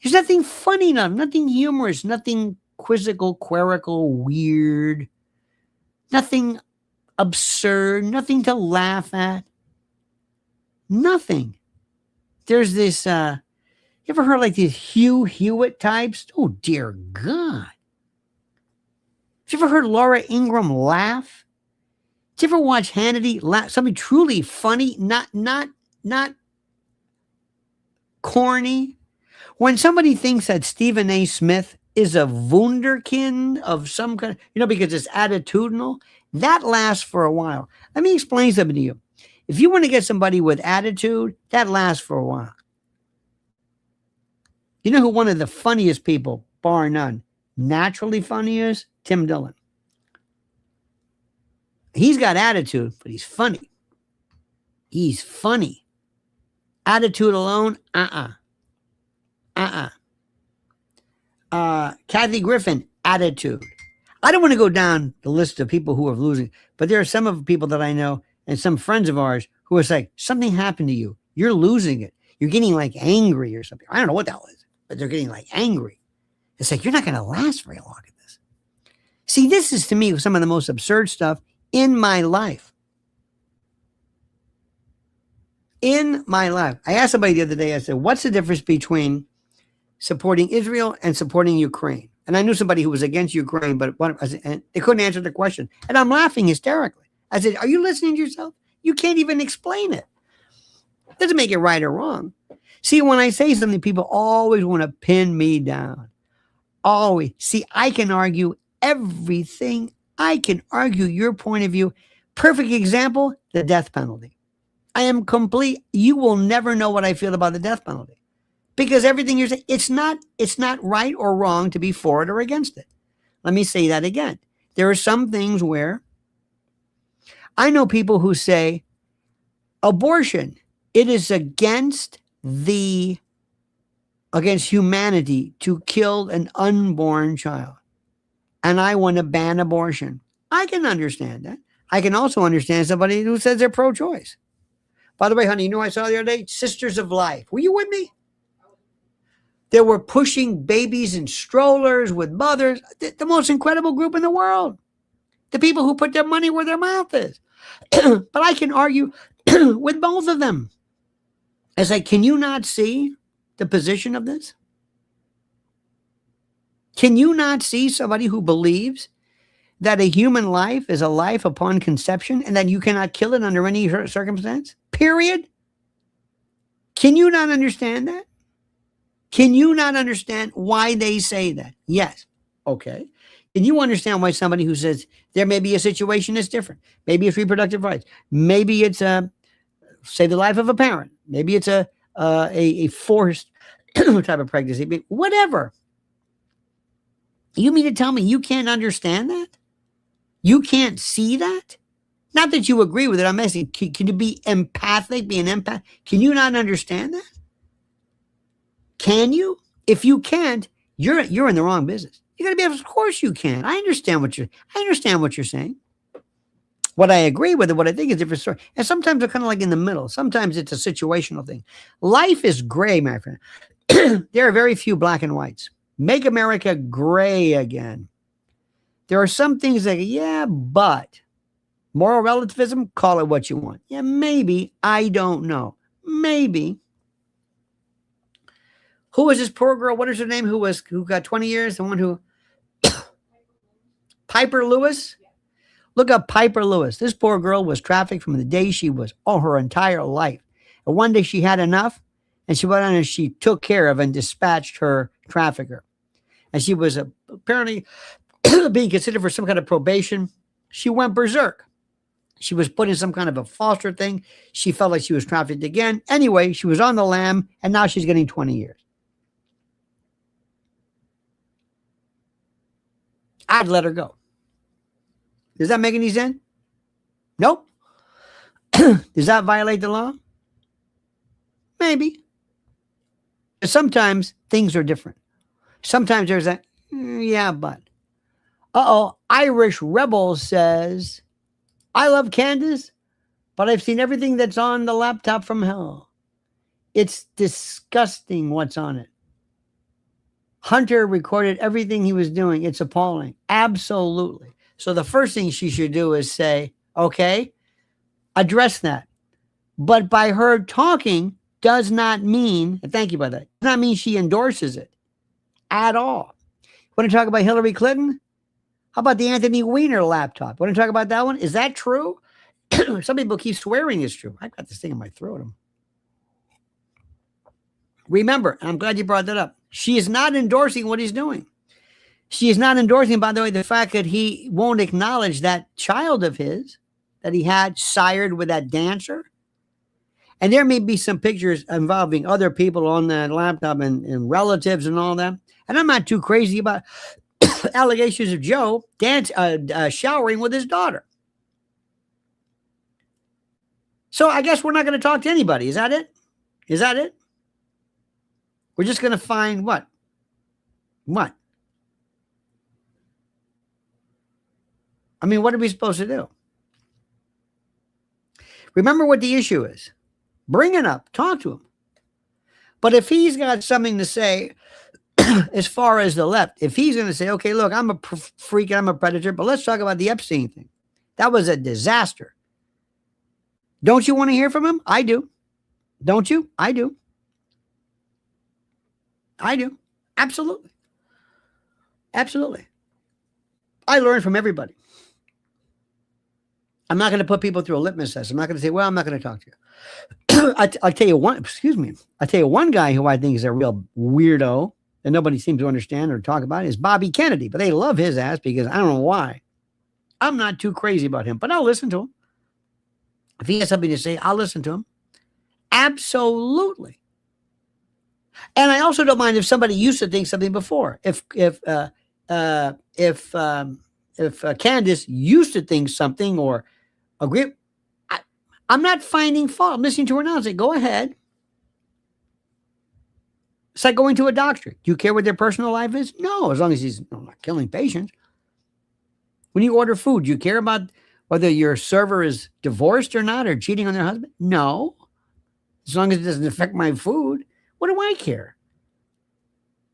Speaker 1: There's nothing funny enough, nothing humorous, nothing quizzical, querical, weird, nothing absurd, nothing to laugh at. Nothing. There's this, you ever heard like these Hugh Hewitt types? Oh, dear God. Have you ever heard Laura Ingraham laugh? Did you ever watch Hannity laugh? Something truly funny, not corny. When somebody thinks that Stephen A. Smith is a wunderkind of some kind, because it's attitudinal, that lasts for a while. Let me explain something to you. If you want to get somebody with attitude, that lasts for a while. You know who one of the funniest people, bar none, naturally funny is? Tim Dillon. He's got attitude, but he's funny. He's funny. Attitude alone, Kathy Griffin, attitude. I don't want to go down the list of people who are losing, but there are some of the people that I know and some friends of ours who are like, something happened to you. You're losing it. You're getting like angry or something. I don't know what the hell is, but they're getting like angry. It's like, you're not going to last very long at this. See, this is to me some of the most absurd stuff in my life. In my life. I asked somebody the other day, I said, what's the difference between supporting Israel and supporting Ukraine? And I knew somebody who was against Ukraine, but they couldn't answer the question. And I'm laughing hysterically. I said, are you listening to yourself? You can't even explain it. It doesn't make it right or wrong. See, when I say something, people always want to pin me down. Always. See, I can argue everything. I can argue your point of view. Perfect example, the death penalty. I am complete. You will never know what I feel about the death penalty. Because everything you're saying, it's not right or wrong to be for it or against it. Let me say that again. There are some things where I know people who say abortion, it is against humanity to kill an unborn child. And I want to ban abortion. I can understand that. I can also understand somebody who says they're pro-choice. By the way, honey, you know what I saw the other day? Sisters of Life. Were you with me? They were pushing babies in strollers with mothers. The most incredible group in the world. The people who put their money where their mouth is. But I can argue with both of them. It's like, can you not see the position of this? Can you not see somebody who believes that a human life is a life upon conception and that you cannot kill it under any circumstance? Period. Can you not understand that? Can you not understand why they say that? Yes. Okay. Can you understand why somebody who says there may be a situation that's different? Maybe it's reproductive rights. Maybe it's say the life of a parent. Maybe it's a forced type of pregnancy. Whatever. You mean to tell me you can't understand that? You can't see that? Not that you agree with it. I'm asking, can you be empathic, be an empath? Can you not understand that? Can you? If you can't, you're in the wrong business. You got to be able. Of course you can. I understand what you're saying. What I agree with and what I think is a different story. And sometimes they're kind of like in the middle. Sometimes it's a situational thing. Life is gray, my friend. There are very few black and whites. Make America gray again. There are some things that, yeah, but moral relativism, call it what you want. Yeah, maybe. I don't know. Maybe. Who was this poor girl? What is her name? Who got 20 years? The one who Piper Lewis? Look up Piper Lewis. This poor girl was trafficked from the day she was all her entire life. And one day she had enough and she went on and she took care of and dispatched her trafficker. And she was apparently being considered for some kind of probation. She went berserk. She was put in some kind of a foster thing. She felt like she was trafficked again. Anyway, she was on the lam and now she's getting 20 years. I'd let her go. Does that make any sense? Nope. Does that violate the law? Maybe. Sometimes things are different. Sometimes there's that, yeah, but. Irish Rebel says, I love Candace, but I've seen everything that's on the laptop from hell. It's disgusting what's on it. Hunter recorded everything he was doing. It's appalling. Absolutely. So the first thing she should do is say, okay, address that. But by her talking does not mean, thank you by that, does not mean she endorses it at all. Want to talk about Hillary Clinton? How about the Anthony Weiner laptop? Want to talk about that one? Is that true? Some people keep swearing it's true. I've got this thing in my throat. Remember, and I'm glad you brought that up, she is not endorsing what he's doing. She is not endorsing, by the way, the fact that he won't acknowledge that child of his that he had sired with that dancer. And there may be some pictures involving other people on that laptop and relatives and all that. And I'm not too crazy about allegations of Joe showering with his daughter. So I guess we're not going to talk to anybody. Is that it? Is that it? We're just going to find what? What? I mean, what are we supposed to do? Remember what the issue is. Bring it up. Talk to him. But if he's got something to say as far as the left, if he's going to say, okay, look, I'm a freak, I'm a predator, but let's talk about the Epstein thing. That was a disaster. Don't you want to hear from him? I do. Don't you? I do. I do. Absolutely. Absolutely. I learn from everybody. I'm not going to put people through a litmus test. I'm not going to say, well, I'm not going to talk to you. I'll tell you one, I'll tell you one guy who I think is a real weirdo that nobody seems to understand or talk about is Bobby Kennedy, but they love his ass because I don't know why. I'm not too crazy about him, but I'll listen to him. If he has something to say, I'll listen to him. Absolutely. And I also don't mind if somebody used to think something before. If Candace used to think something or agree, I'm not finding fault. I'm listening to her now and say, go ahead. It's like going to a doctor. Do you care what their personal life is? No, as long as he's not killing patients. When you order food, do you care about whether your server is divorced or not or cheating on their husband? No. As long as it doesn't affect my food, what do I care?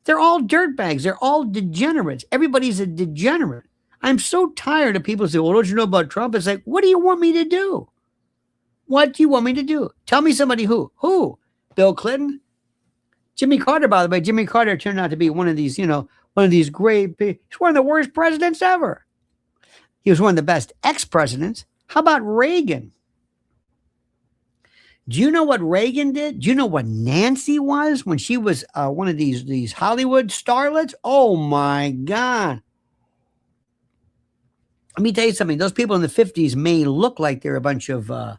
Speaker 1: They're all dirtbags. They're all degenerates. Everybody's a degenerate. I'm so tired of people saying, well, don't you know about Trump? It's like, what do you want me to do? What do you want me to do? Tell me somebody who. Who? Bill Clinton? Jimmy Carter, by the way. Jimmy Carter turned out to be one of these, one of these great, he's one of the worst presidents ever. He was one of the best ex-presidents. How about Reagan? Do you know what Reagan did? Do you know what Nancy was when she was one of these Hollywood starlets? Oh, my God. Let me tell you something. Those people in the 50s may look like they're a bunch of, I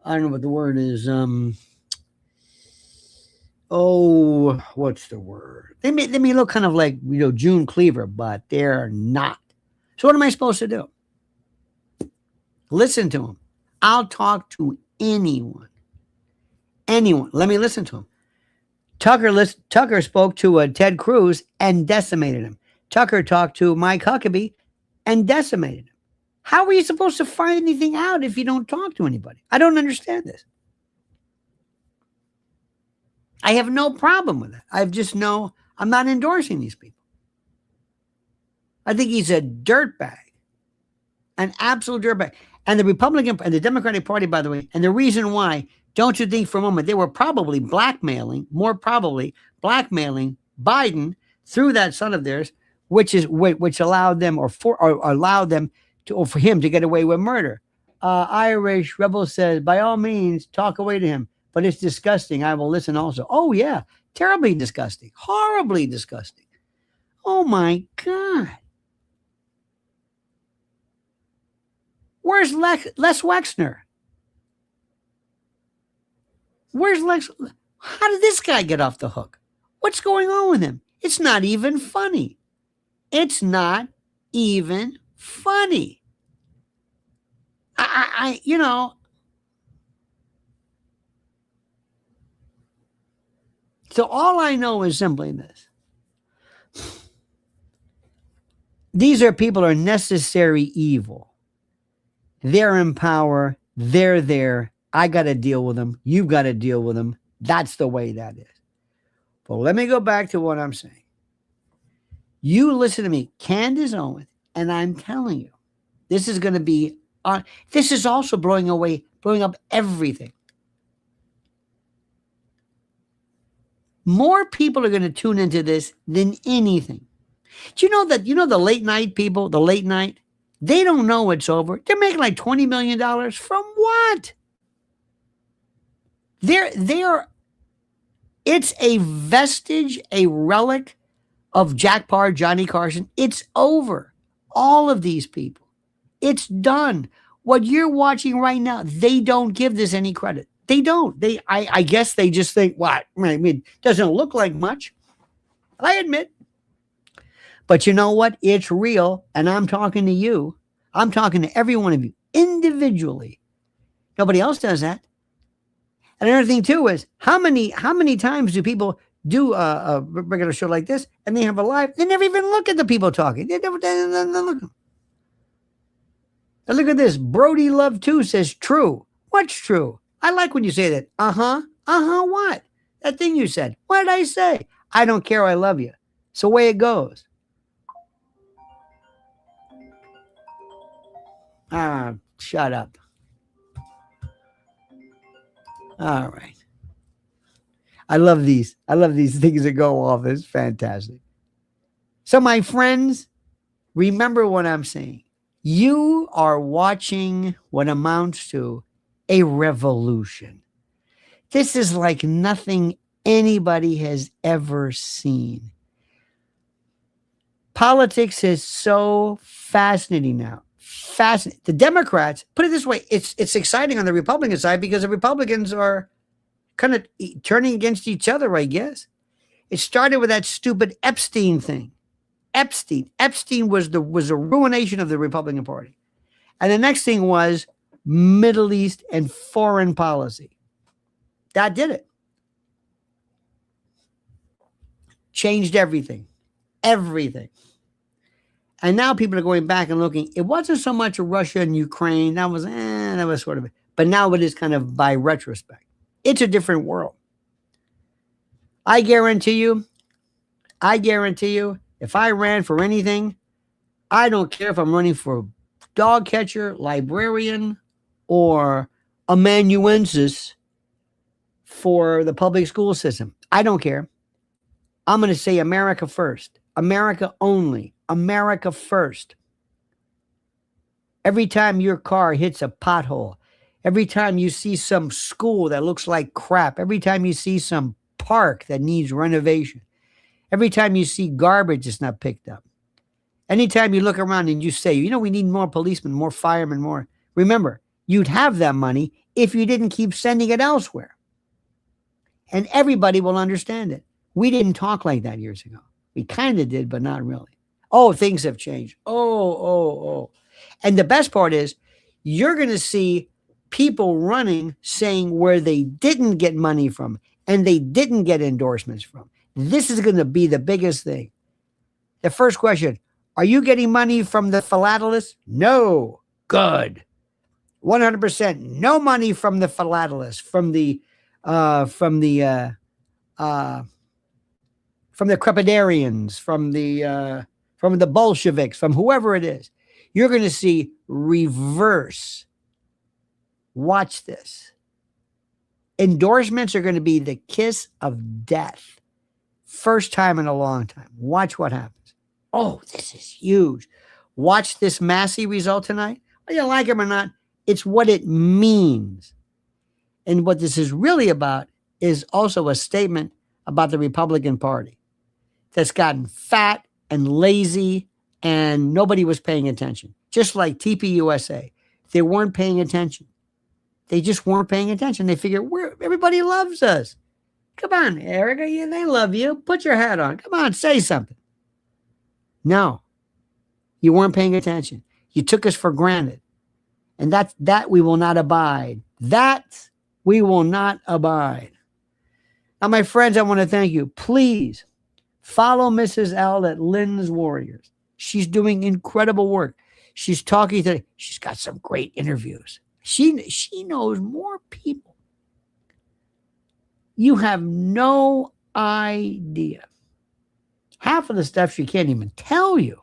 Speaker 1: don't know what the word is. What's the word? They may look kind of like, June Cleaver, but they're not. So what am I supposed to do? Listen to them. I'll talk to anyone. Let me listen to him. Tucker spoke to Ted Cruz and decimated him. Tucker talked to Mike Huckabee and decimated him. How are you supposed to find anything out if you don't talk to anybody? I don't understand this. I have no problem with it. I'm not endorsing these people. I think he's a dirtbag, an absolute dirtbag. And the Republican and the Democratic Party, by the way, and the reason why, don't you think for a moment they were probably blackmailing Biden through that son of theirs, which allowed them for him to get away with murder. Irish Rebel says, by all means, talk away to him, but it's disgusting. I will listen also. Oh yeah, terribly disgusting, horribly disgusting. Oh my God. Where's Les Wexner? Where's Lex? How did this guy get off the hook? What's going on with him? It's not even funny. It's not even funny. So all I know is simply this. These are people who are necessary evil. They're in power. They're there. I got to deal with them. You've got to deal with them. That's the way that is. But let me go back to what I'm saying. You listen to me, Candace Owens, and I'm telling you, this is going to be this is also blowing up everything. More people are going to tune into this than anything. Do you know that, the late night people, they don't know it's over. They're making like $20 million from what? It's a vestige, a relic of Jack Parr, Johnny Carson. It's over. All of these people. It's done. What you're watching right now, they don't give this any credit. They don't. I guess they just think, what? I mean, it doesn't look like much. I admit. But you know what? It's real. And I'm talking to you. I'm talking to every one of you individually. Nobody else does that. And another thing too is how many times do people do a regular show like this and they have a live? They never even look at the people talking. They never look. And look at this. Brody Love 2 says true. What's true? I like when you say that. What? That thing you said. What did I say? I don't care. I love you. It's the way it goes. Shut up. All right. I love these things that go off. It's fantastic. So my friends, remember what I'm saying. You are watching what amounts to a revolution. This is like nothing anybody has ever seen. Politics is so fascinating now. The Democrats, put it this way, it's exciting on the Republican side because the Republicans are kind of turning against each other, I guess. It started with that stupid Epstein thing. Epstein was a ruination of the Republican Party. And the next thing was Middle East and foreign policy. That did it. Changed everything. Everything. And now people are going back and looking. It wasn't so much Russia and Ukraine. That was sort of it. But now it is kind of by retrospect. It's a different world. I guarantee you, I guarantee you, if I ran for anything, I don't care if I'm running for dog catcher, librarian, or amanuensis for the public school system. I don't care. I'm going to say America first, America only, America first. Every time your car hits a pothole, every time you see some school that looks like crap, every time you see some park that needs renovation, every time you see garbage that's not picked up, anytime you look around and you say, we need more policemen, more firemen, more. Remember, you'd have that money if you didn't keep sending it elsewhere. And everybody will understand it. We didn't talk like that years ago. We kind of did, but not really. Oh, things have changed. Oh. And the best part is you're going to see people running saying where they didn't get money from and they didn't get endorsements from. This is going to be the biggest thing. The first question, are you getting money from the philatelists? No. Good. 100% no money from the philatelists, from the crepidarians, from the Bolsheviks, from whoever it is. You're going to see reverse. Watch this. Endorsements are going to be the kiss of death. First time in a long time. Watch what happens. Oh, this is huge. Watch this Massey result tonight. Whether you like him or not, it's what it means. And what this is really about is also a statement about the Republican Party that's gotten fat and lazy and nobody was paying attention. Just like TPUSA. They weren't paying attention. They just weren't paying attention. They figured, everybody loves us. Come on, Erica, they love you. Put your hat on. Come on, say something. No, you weren't paying attention. You took us for granted. And that we will not abide. That we will not abide. Now, my friends, I want to thank you. Please follow Mrs. L at Lynn's Warriors. She's doing incredible work. She's talking to, she's got some great interviews. She knows more people. You have no idea. Half of the stuff she can't even tell you.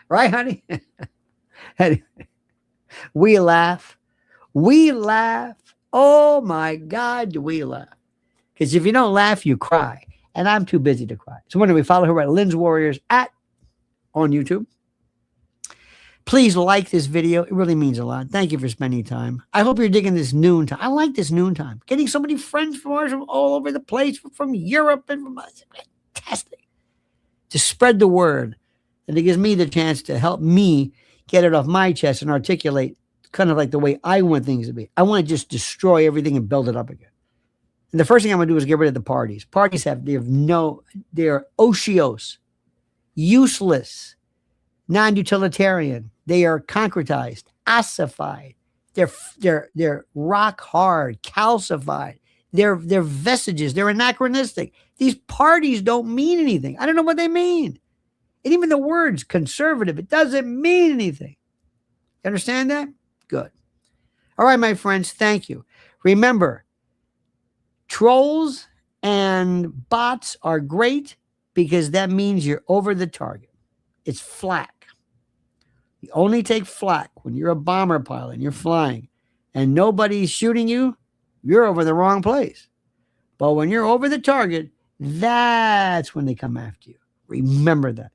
Speaker 1: Right, honey? We laugh. We laugh. Oh, my God, do we laugh. Because if you don't laugh, you cry. And I'm too busy to cry. So when do we follow her at Lynn's Warriors on YouTube? Please like this video. It really means a lot. Thank you for spending time. I hope you're digging this noon time. I like this noon time. Getting so many friends from all over the place, from Europe and from fantastic. To spread the word. And it gives me the chance to help me get it off my chest and articulate kind of like the way I want things to be. I want to just destroy everything and build it up again. And the first thing I'm going to do is get rid of the parties. Parties they're otiose, useless, non-utilitarian. They are concretized, ossified. They're rock hard, calcified. They're vestiges. They're anachronistic. These parties don't mean anything. I don't know what they mean. And even the words conservative, it doesn't mean anything. You understand that? Good. All right, my friends, thank you. Remember, trolls and bots are great because that means you're over the target. It's flak. You only take flak when you're a bomber pilot and you're flying and nobody's shooting you, you're over the wrong place. But when you're over the target, that's when they come after you. Remember that.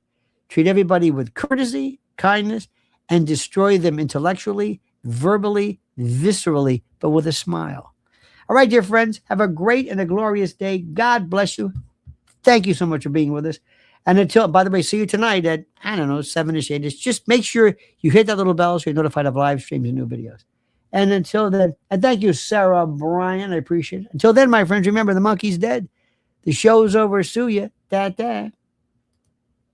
Speaker 1: Treat everybody with courtesy, kindness, and destroy them intellectually, verbally, viscerally, but with a smile. All right, dear friends, have a great and a glorious day. God bless you. Thank you so much for being with us. And until, by the way, see you tonight at, 7-ish, 8-ish. Just make sure you hit that little bell so you're notified of live streams and new videos. And until then, and thank you, Sarah Bryan. I appreciate it. Until then, my friends, remember, the monkey's dead. The show's over. Sue ya. Da-da.